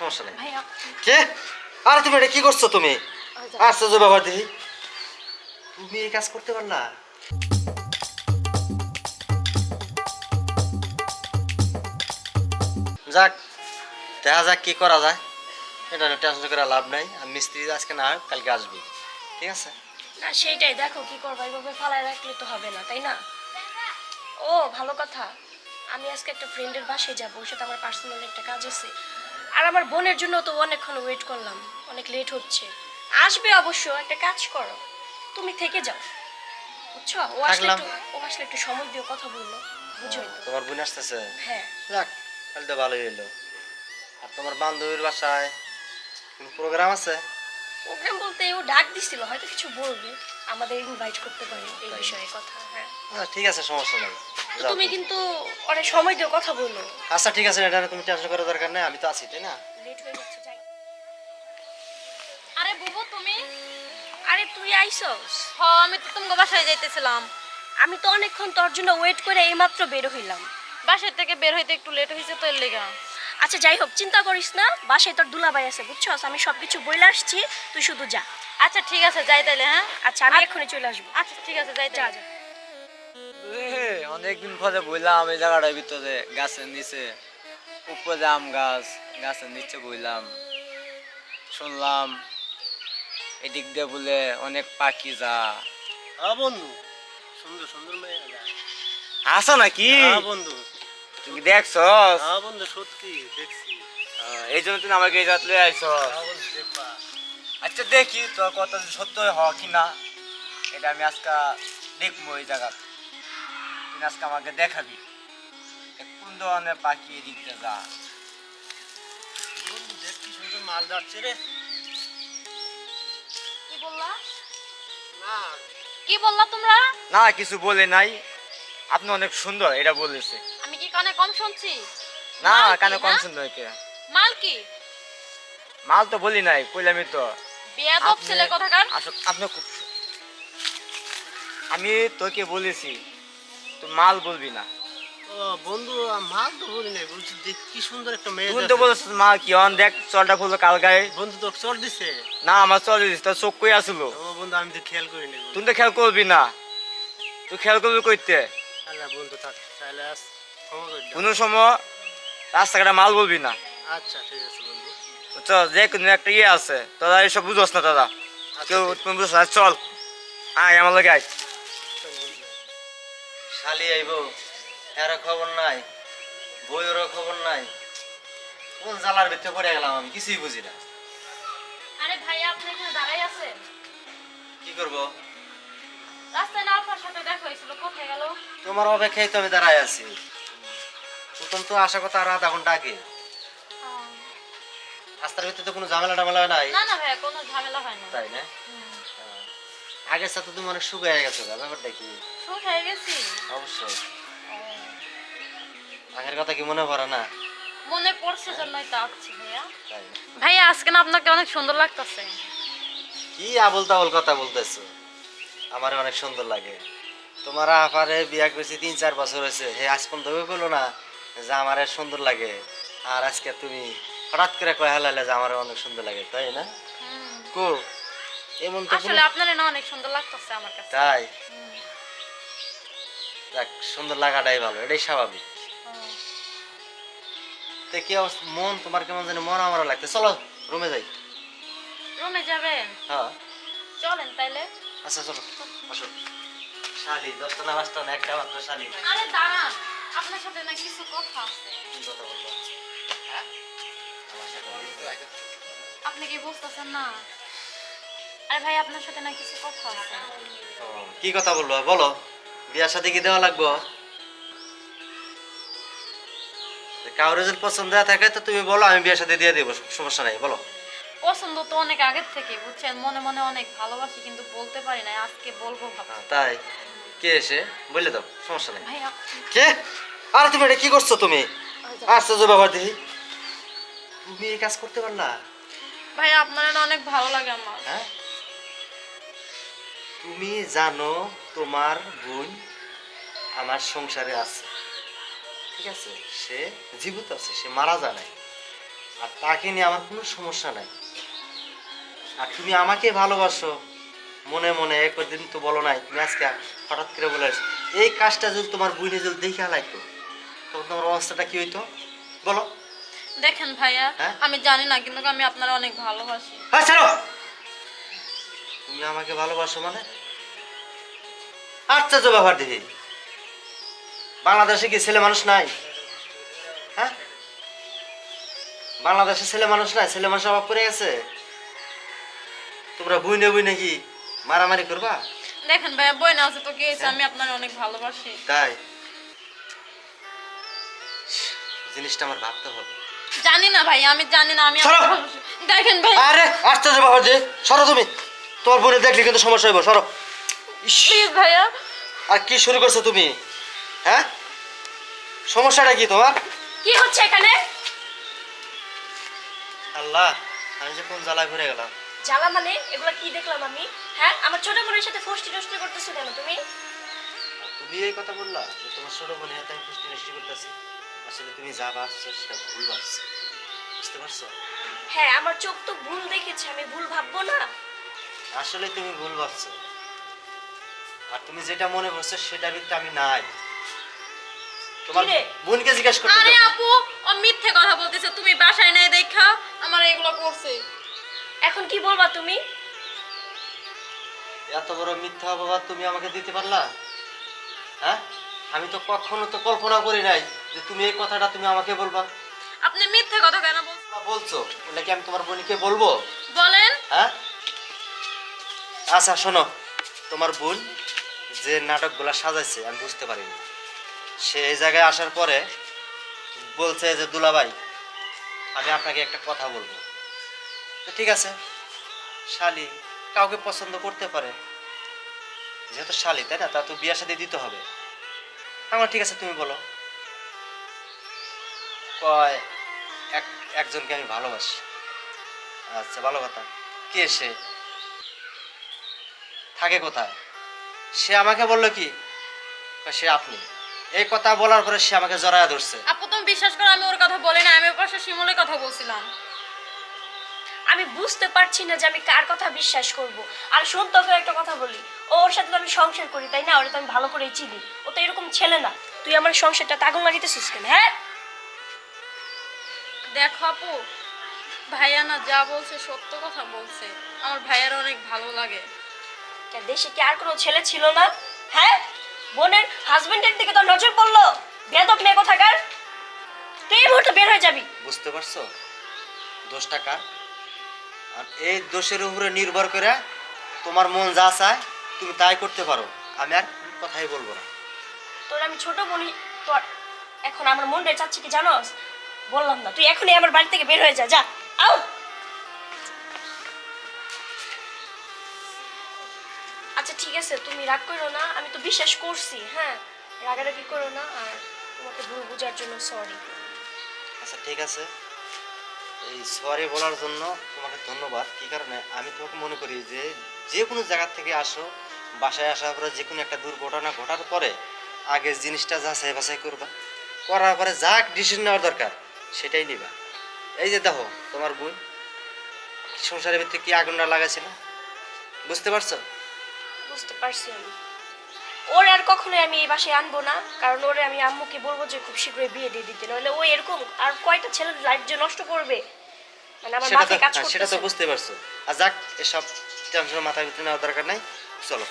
সমস্যা নেই। ভাইয়া কে? আরে তুমি এটা কি করছো তুমি? আশ্চর্য ব্যাপার দেখি, তুমি এই কাজ করতে পারলা? যাক, দেখা যাক কি করা যায়। এটা টেনশন করে লাভ নাই। আর মিস্ত্রি আজকে না হয় কালকে আসবে, ঠিক আছে? না সেইটাই দেখো কি করবা, এইভাবে ফালায় রাখলে তো হবে না, তাই না? ও ভালো কথা, আমি আজকে একটা ফ্রেন্ডের বাসায় যাবো, ওর সাথে আমার পার্সোনাল একটা কাজ আছে। আর আমার বোনের জন্য তো অনেকক্ষণ ওয়েট করলাম, অনেক লেট হচ্ছে। আসবে অবশ্য, একটা কাজ করো, তুমি থেকে যাও, বুঝছো? থাকলাম। ও আসলে একটু সময় দিয়ে কথা বললো, বুঝোই তো। তোমার বোন আসতেছে? হ্যাঁ। যাক, তাহলে তো ভালোই হলো। আর তোমার বান্ধবীর বাসায় কোন প্রোগ্রাম আছে? প্রোগ্রাম বলতে ও ডাক দিছিল, হয়তো কিছু বলবে, আমাদের ইনভাইট করতে পারে এই তাই? বিষয়ে কথা। হ্যাঁ, ঠিক আছে, সমস্যা নাই। তো যাও তুমি তুমি। কিন্তু অনেক সময় দিয়ে কথা বললো। আচ্ছা ঠিক আছে, এটা নিয়ে তুমি টেনশন করার দরকার নেই, আমি তো আছি, তাই না? লেট হয়ে যাচ্ছে, যাই। আরে বুবু তুমি? আরে তুই আইসস? হ, আমি তো তোমাকে বাসায় যাইতেছিলাম। আমি তো অনেকক্ষণ তোর জন্য ওয়েট করে এইমাত্র বের হইলাম। বাসার থেকে বের হইতে একটু লেট হয়েছে তো এর লেগা। আচ্ছা যাই হোক, চিন্তা করিস না, বাসায় তোর দুলাভাই আছে, বুঝছস? আমি সবকিছু বইলে আসছি, তুই শুধু যা। আচ্ছা ঠিক আছে, যাই তাইলে। হ্যাঁ আচ্ছা, আমি এক্ষুনি চলে আসবো। আচ্ছা ঠিক আছে, যাই যা তাইলে। যা। অনেকদিন পরে বইলাম এই জায়গাটার ভিতরে, গাছের নিচে, উপরে আম গাছ, গাছের নিচে বইলাম, শুনলাম এদিক দিয়ে বলে অনেক পাখি যা। হ্যাঁ বন্ধু, সুন্দর সুন্দর মেয়ে আসো নাকি? হ্যাঁ বন্ধু। তুমি দেখছস? হ্যাঁ বন্ধু, সত্যি দেখছি। এই জন্য তুমি আমাকে এই জাতলে আইছো। হ্যাঁ বন্ধু, দেখবা। আচ্ছা দেখি তোর কথা যদি সত্য হ কিনা, এটা আমি আজকে দেখবো এই জায়গা। তুই আজকে আমাকে দেখাবি কোন ধরনের পাখি এদিক দিয়ে যা। বন্ধু দেখ কি সুন্দর মাছ যাচ্ছে রে। কি বললা? না, কি বললা তোমরা? না কিছু বলে নাই, আপনি অনেক সুন্দর এটা বলেছে। আমি কি কানে কম শুনছি? না মাল কি, কানে কম হ্যাঁ? সুন্দর কে? মাল কি? মাল তো বলি নাই, কইলামই তো। বেয়াদব আপনি- ছেলে কথাকার। আপনি খুব আমি তোকে বলেছি তুই মাল বলবি না। ও বন্ধু, মাল তো বলি নাই, বলছি দেখ কি সুন্দর একটা মেয়ে তুই তো যাচ্ছে। বলেছিস মাল কি অন দেখ চলটা খুললো কাল গায়ে। বন্ধু তোর চর দিছে? না আমার চল দিস, তোর চোখ কই আসল? ও বন্ধু, আমি তো খেয়াল করিনি। তুই তো খেয়াল করবি না, তুই খেয়াল করবি কইতে। আল্লাহ বন্ধু থাক, তাহলে আজ ক্ষমা করে দাও। কোনো সময় রাস্তাঘাটে মাল বলবি না। আচ্ছা ঠিক আছে বন্ধু। চল যে কোনো একটা ইয়ে আছে, তোরা এইসব বুঝোস না তোরা, কেউ তুমি বুঝোস না। চল আয় আমার লগে আয়। শালি আইব, এর খবর নাই, বইয়েরও খবর নাই, কোন জ্বালার ভিতরে পড়ে গেলাম আমি, কিছুই বুঝি না। আরে ভাইয়া, আপনি এখানে দাঁড়াই আছেন? কি করব? রাস্তায় না আপনার সাথে দেখা হয়েছিল, কোথায় গেল? তোমার অপেক্ষায় তো আমি দাঁড়ায় আছি। প্রথম তো আশা কথা আর আধা ঘন্টা আগে। রাস্তার ভিতরে তো কোনো ঝামেলা টামেলা নাই? না না ভাইয়া, কোনো ঝামেলা হয় না। তাই না? আগের সাথে তুমি অনেক সুখ হয়ে গেছো, ব্যাপারটা কি? শুট হয়ে গেছি? অবশ্যই। আগের কথা কি মনে পড়ে না? মনে পড়ছে জন্যই তো আসছি ভাইয়া। তাই না? ভাইয়া আজকে না আপনাকে অনেক সুন্দর লাগতেছে। কি আবল তাবল কথা বলতেছো? আমার অনেক সুন্দর লাগে। তোমার আপারে বিয়া করেছি 3-4 বছর হয়েছে, হে আজ পর্যন্ত বললো না যে আমার সুন্দর লাগে। আর আজকে তুমি হঠাৎ করে কয়ে হালালে যে আমার অনেক সুন্দর লাগে, তাই না? কো এমন তো আসলে আপনার না অনেক সুন্দর লাগতেছে আমার কাছে। তাই? দেখ, সুন্দর লাগাটাই ভালো, এটাই স্বাভাবিক। তো কি অবস্থা, মন তোমার কেমন জানি মন আমার লাগছে। চলো রুমে যাই। রুমে যাবেন? হ্যাঁ চলেন তাইলে। আচ্ছা চলো, আসো। শালি 10টা না 5টা না, একটা মাত্র শালি। আরে দাঁড়ান, আপনার সাথে না কিছু কথা আছে। কি কথা বলবো? হ্যাঁ, আমার সাথে আপনি কি বুঝতেছেন না? আরে ভাই, আপনার সাথে না কিছু কথা আছে। ও, কি কথা বলবো বলো? বিয়ার সাথে কি দেওয়া লাগবো? কাউরে যদি পছন্দ না থাকে তো তুমি বলো, আমি বিয়ার সাথে দিয়ে দেবো, সমস্যা নাই, বলো। পছন্দ তো অনেক আগের থেকে, বুঝছেন, মনে মনে অনেক ভালোবাসি, কিন্তু বলতে পারি না, আজকে বলবো ভাবছি। তাই? কে এসে বললে দাও, সমস্যা নাই। ভাই কে? আরে তুমি এটা কি করছো তুমি? আশ্চর্য ব্যাপার দেখি, তুমি এই কাজ করতে পারলা? ভাই, আপনার না অনেক ভালো লাগে আমার। হ্যাঁ, তুমি জানো তোমার বোন আমার সংসারে আছে, ঠিক আছে? সে জীবিত আছে, সে মারা যায় নাই। আর তাকে নিয়ে আমার কোনো সমস্যা নাই। আর তুমি আমাকে ভালোবাসো মনে মনে, একদিন তো বলো নাই, তুমি আজকে হঠাৎ করে বলে আসছো। এই কাজটা যদি তোমার বুঝে যদি দেখে লাগতো তখন তোমার অবস্থাটা কি হইতো বলো? দেখেন ভাইয়া, হ্যাঁ? আমি জানি না কিন্তু আমি আপনার অনেক ভালোবাসি। হ্যাঁ ছাড়ো, তুমি আমাকে ভালোবাসো মানে? আচ্ছা তো ব্যাপার দেখি, বাংলাদেশে কি ছেলে মানুষ নাই? হ্যাঁ, বাংলাদেশে ছেলে মানুষ নাই? ছেলে মানুষ অভাব পড়ে গেছে? তোমরা বুঝনে বুঝনে কি মারামারি করবা? দেখেন ভাইয়া, বই না আছে তো কি হয়েছে, আমি আপনার অনেক ভালোবাসি। তাই জিনিসটা আমার ভাবতে হবে। জানি না ভাই, আমি জানি না, আমি সরো। আপনাকে ভালোবাসি। দেখেন ভাই, আরে আশ্চর্য ব্যাপার যে, সরো তুমি, তোমার বোনে দেখলে কিন্তু সমস্যা হইব, সরো। ইস, প্লিজ ভাইয়া। আর কি শুরু করছো তুমি? হ্যাঁ, সমস্যাটা কি তোমার? কি হচ্ছে এখানে? আল্লাহ, আমি যে কোন জ্বালায় ঘুরে গেলাম। জ্বালা মানে এগুলা কি দেখলাম আমি? হ্যাঁ, আমার ছোট বোনের সাথে ফষ্টি নষ্টি করতেছো কেন তুমি? তুমি এই কথা বললা যে তোমার ছোট বোনের হাতে আমি পুষ্টি নষ্টি করতেছি? আসলে তুমি যা ভাবছো সেটা ভুল ভাবছো, বুঝতে পারছো? হ্যাঁ, আমার চোখ তো ভুল দেখেছে, আমি ভুল ভাববো না? আসলে তুমি ভুল ভাবছো। আর তুমি যেটা মনে করছো সেটা কিন্তু আমি নাই। তোমার কি রে? বোনকে জিজ্ঞাসা করতে আরে দাও। আপু, ও মিথ্যে কথা বলতেছে, তুমি বাসায় নাই দেখা আমার এগুলো করছে। এখন কি বলবা তুমি? এত বড় মিথ্যা অপবাদ তুমি আমাকে দিতে পারলা? হ্যাঁ, আমি তো কখনো তো কল্পনা করি নাই যে তুমি এই কথাটা তুমি আমাকে বলবা। আপনি মিথ্যে কথা কেন বলছেন? বলছো বলে কি আমি তোমার বোনকে বলবো? বলেন। হ্যাঁ, আচ্ছা শোনো, তোমার বোন যে নাটকগুলা সাজাইছে আমি বুঝতে পারিনি। সে এই জায়গায় আসার পরে বলছে যে দুলাভাই আমি আপনাকে একটা কথা বলবো। তো ঠিক আছে, শালি কাউকে পছন্দ করতে পারে, যেহেতু শালি তাই না, তা তো বিয়ার সাথে দিতে হবে। আমার ঠিক আছে, তুমি বলো। কয় একজনকে আমি ভালোবাসি। আচ্ছা ভালো কথা, কে সে, থাকে কোথায়? সে আমাকে বললো কি, কয় সে আপনি। এই কথা বলার পরে সে আমাকে জড়ায় ধরছে। আপু তুমি বিশ্বাস করো, আমি ওর কথা বলি না, আমি ওর পাশে শিমুলের কথা বলছিলাম। আমি বুঝতে পারছি না যে আমি কার কথা বিশ্বাস করব। আর শোন, তোকে একটা কথা বলি, ওর সাথে তো আমি সংসার করি তাই না, ওরে তো আমি ভালো করেই চিনি। ও তো এরকম ছেলে না। তুই আমার সংসারটা আগুন লাগিতেছিস কেন? হ্যাঁ, দেখো আপু, ভাইয়া না যা বলছে সত্য কথা বলছে, আমার ভাইয়ার অনেক ভালো লাগে। কেন, দেশে কি আর কোনো ছেলে ছিল না? হ্যাঁ, বোনের হাজবেন্ডের দিকে তো নজর পড়লো। বেয়াদব মেয়ে কোথাকার, তুই এই মুহূর্তে বের হয়ে যাবি। বুঝতে পারছো দোষটা কার? আর এই দোষের উপরে নির্ভর করে তোমার মন যা চায় তুমি তাই করতে পারো, আমি আর কথাই বলবো না। তোর আমি ছোট বলি, তোর এখন আমার মন রে চাচ্ছি কি জানোস? বললাম না, তুই এখনই আমার বাড়ি থেকে বের হয়ে যা, যা আউট। আচ্ছা ঠিক আছে, তুমি রাগ করো না, আমি তো বিশ্বাস করছি। হ্যাঁ, রাগারাগি করো না, আর তোমাকে ভুল বোঝার জন্য সরি। আচ্ছা ঠিক আছে, এই সরি বলার জন্য তোমাকে ধন্যবাদ। কি কারণে আমি তোমাকে মনে করি যে যে কোনো জায়গা থেকে আসো, বাসায় আসার পরে যে কোনো একটা দুর্ঘটনা ঘটার পরে আগে জিনিসটা যাচাই বাছাই করবা, করার পরে যা ডিসিশন নেওয়ার দরকার সেটাই নিবা। এই যে দেখো তোমার বোন সংসারের ভিতরে কি আগুনটা লাগাইছিল, বুঝতে পারছো? বুঝতে পারছি আমি। ওর আর কখনোই আমি এই বাসায় আনবো না, কারণ ওরে আমি আম্মুকে বলবো যে খুব শীঘ্রই বিয়ে দিয়ে দিতে, নইলে ও এরকম আর কয়টা ছেলের লাইফ যে নষ্ট করবে, মানে আমার সেটা তো মাথায় কাজ হ্যাঁ, সেটা তো করতেছে না। বুঝতে পারছো। আর যাক, এসব টেনশন মাথার ভিতরে নেওয়ার দরকার নাই, চলো।